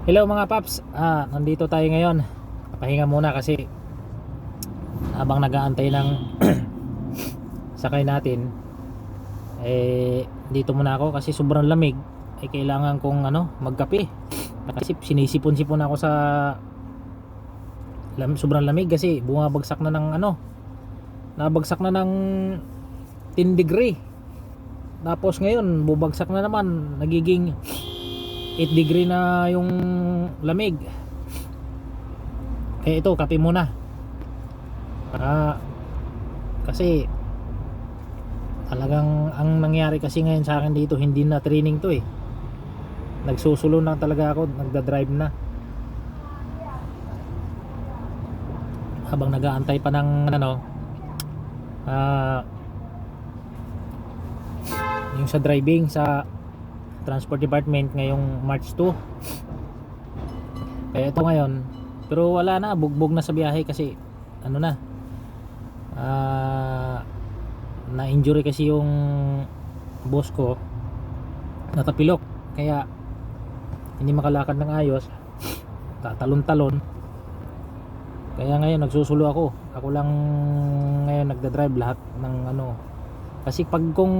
Hello mga paps, nandito tayo ngayon. Pahinga muna kasi habang nag-aantay ng sakay natin, dito muna ako kasi sobrang lamig. Kailangan kong magkape. Kasi sinisipon-sipon ako sa sobrang lamig kasi bumabagsak na ng nabagsak na ng 10 degree. Tapos ngayon bubagsak na naman, nagiging 8 degree na yung lamig. Kaya ito, kape muna. Kasi talagang ang nangyari kasi ngayon sa akin dito, hindi na training to nagsusulo na talaga ako, nagda-drive na habang nag-aantay pa ng yung sa driving sa transport department ngayong March 2. Kaya ito ngayon, pero wala na, bugbog na sa biyahe kasi na injury kasi yung boss ko, natapilok, kaya hindi makalakad ng ayos, tatalon-talon. Kaya ngayon nagsusulo ako lang ngayon nagda-drive lahat ng kasi pag kung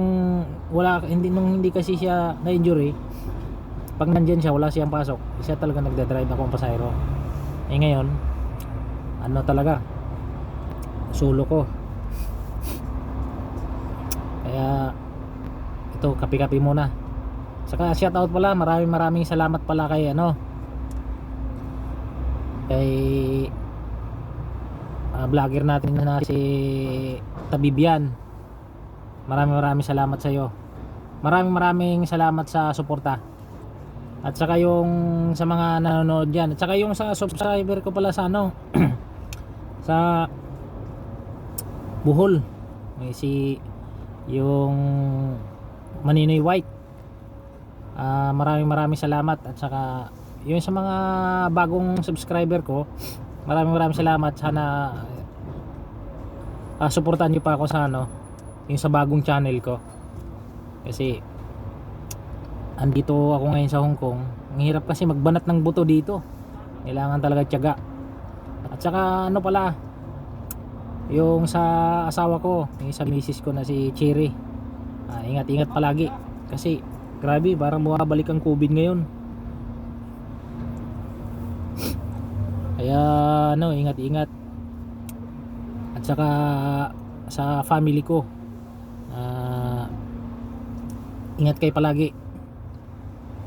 wala, hindi kasi siya na injury, pag nandiyan siya, wala siyang pasok, siya talaga nagda-drive, ako ang pasahero. Ngayon talaga sulo ko. Kaya ito, kape-kape muna. Saka shoutout pala, maraming salamat pala kay kay vlogger natin na si Tabibian. Maraming salamat sa iyo. Maraming salamat sa suporta. At saka yung sa mga nanonood diyan, at saka yung sa subscriber ko pala sa sa Bohol, yung Maninoy White. Maraming salamat. At saka yung sa mga bagong subscriber ko, maraming salamat. Sana suportahan niyo pa ako sa yung sa bagong channel ko, kasi andito ako ngayon sa Hong Kong. Ang hirap kasi magbanat ng buto dito, kailangan talaga tiyaga. At saka pala, yung sa asawa ko, yung sa misis ko na si Cherry, ingat palagi kasi grabe, parang bumabalik ang COVID ngayon. Kaya ingat. At saka sa family ko, ingat kayo palagi.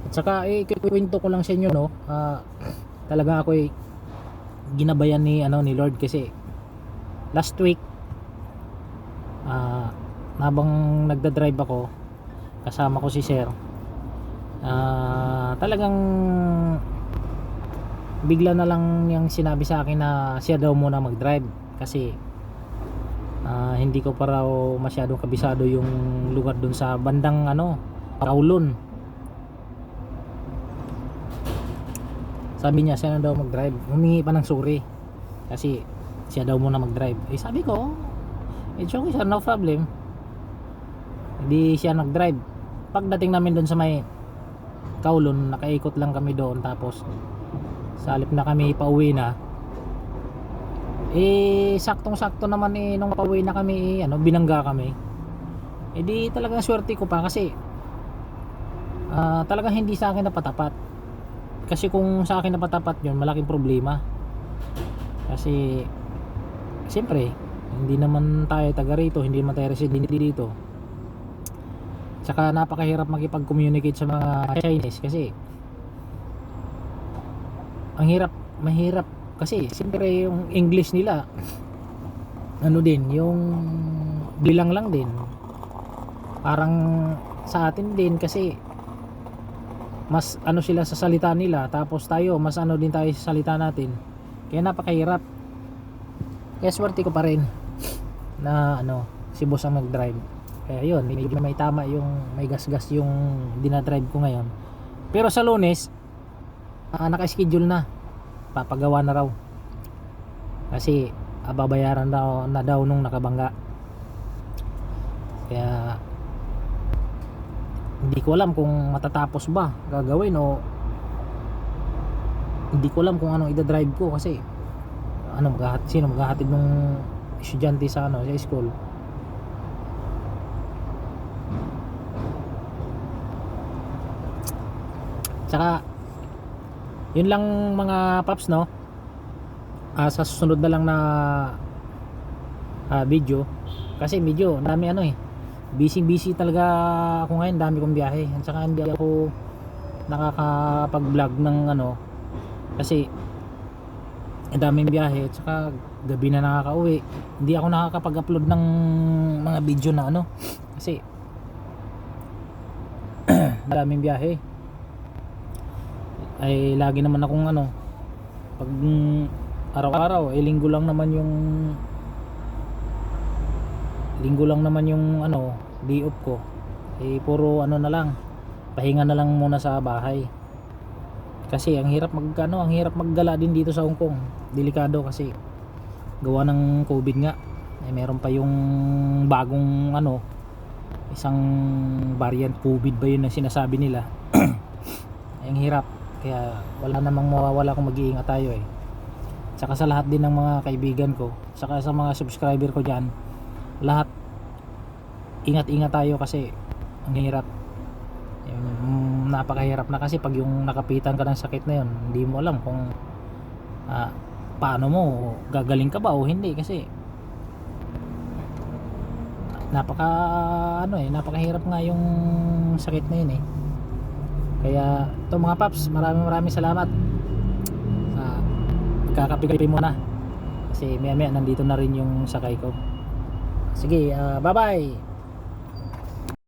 At saka ikukwento ko lang sa inyo talaga ako ginabayan ni Lord, kasi last week habang nagda-drive ako, kasama ko si Sir, talagang bigla na lang yung sinabi sa akin na siya daw muna mag-drive kasi hindi ko pa raw masyadong kabisado yung lugar dun sa bandang Kowloon. Sabi niya siya na daw mag-drive, humingi pa ng sorry kasi siya daw muna mag-drive. Sabi ko, it's okay sir, no problem. Hindi siya nag-drive. Pagdating namin dun sa may Kowloon, nakaikot lang kami doon, tapos sa halip na kami pauwi na, saktong-sakto naman nung pauwi na kami, binangga kami. Di talagang swerte ko pa kasi talagang hindi sa akin napatapat. Kasi kung sa akin napatapat yun, malaking problema. Kasi siyempre hindi naman tayo taga rito, hindi naman tayo resident dito. Tsaka napakahirap makipag-communicate sa mga Chinese kasi mahirap kasi siyempre yung English nila din, yung bilang lang din, parang sa atin din, kasi mas sila sa salita nila, tapos tayo mas din tayo sa salita natin, kaya napakahirap. Kaya swerte ko pa rin na si boss ang nag-drive. Kaya yun, medyo may tama yung may gas yung dinadrive ko ngayon. Pero sa Lunes, naka-schedule na, papagawa na raw kasi babayaran na daw nung nakabangga. Kaya hindi ko alam kung matatapos ba gagawin o hindi ko alam kung anong ida-drive ko kasi sino maghahatid ng estudyante sa sa school. Tsaka yun lang mga paps, no. Sa susunod na lang na video, kasi medyo dami busy talaga ako ngayon, dami kong biyahe at saka hindi ako nakakapag vlog ng kasi daming biyahe at saka gabi na nakakauwi, hindi ako nakakapag upload ng mga video na kasi daming biyahe. Ay lagi naman akong pag araw-araw linggo lang naman yung day off ko, puro na lang, pahinga na lang muna sa bahay kasi ang hirap maggala din dito sa Hong Kong. Delikado kasi gawa ng COVID nga, meron pa yung bagong isang variant COVID ba yun na sinasabi nila. Ang hirap, kaya wala namang mawawala kung mag-iingat tayo Tsaka sa lahat din ng mga kaibigan ko, tsaka sa mga subscriber ko dyan, lahat ingat-ingat tayo kasi ang hirap. Napakahirap na kasi pag yung nakapitan ka ng sakit na yun, hindi mo alam kung paano mo, gagaling ka ba o hindi, kasi napakahirap nga yung sakit na yun Kaya ito mga paps, maraming salamat. Magkakape muna kasi maya nandito na rin yung sakay ko. Sige, bye bye.